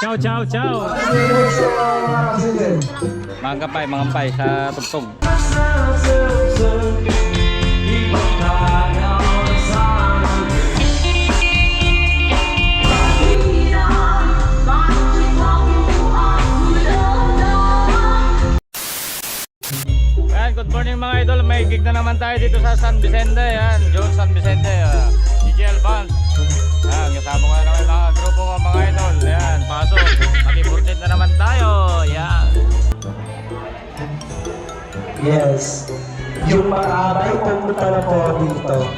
Ciao, ciao, ciao. Mga kampay sa tugtog. Yan, good morning mga idol. May gig na naman tayo dito sa San Vicente. Yan, John San Vicente. DJ Band. Yan, kasama ko na naman mga grupo ko mga idol. Yan, pasok. Mag-imported na naman tayo. Yan. Yes. Yung maramay pumunta na po dito.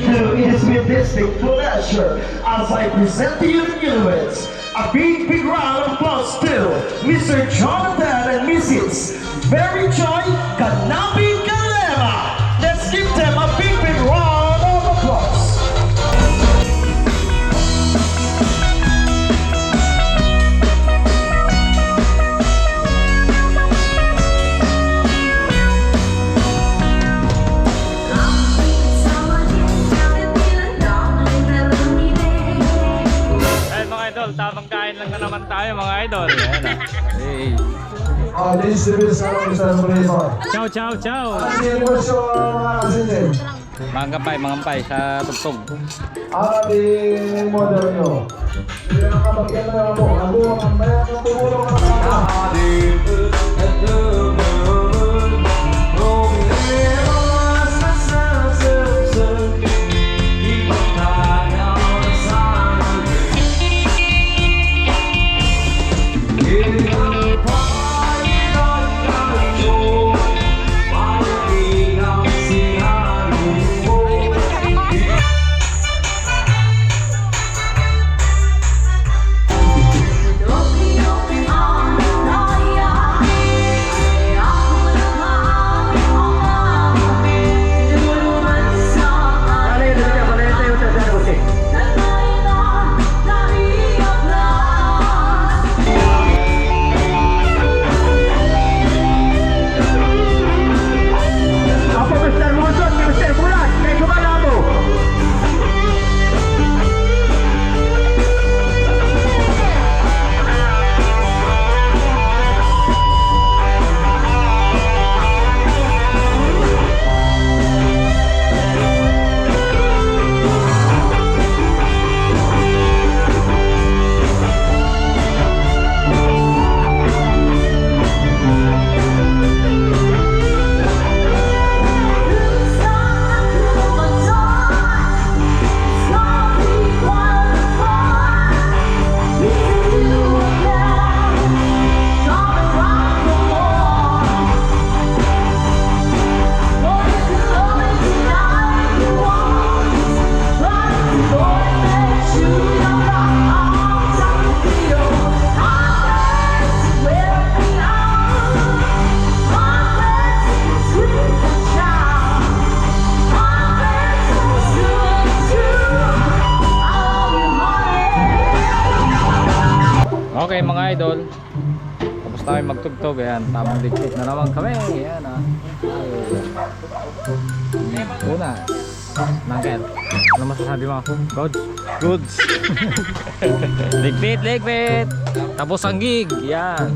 It is with distinct pleasure as I present to you the newest. A big round of applause to Mr. Jonathan and Mrs. Mary Joy Kanabi Kalema. Let's give them a big round of applause. Tamang kain lang na naman tayo mga idol. Ayan na. Hey. This is the best Mr. Moreno. Ciao, ciao, ciao. Mga kampay sa tugtog. Ang model nyo. Pinakabagyan na mo. Ako ang mayroon ng tumulong na Okay mga idol, tapos tayo magtugtog. Ayan, tamang dikit na naman kami. Ayan Una Nangket, ano masasabi mo? Goods. Ligpit. Tapos ang gig. Yan.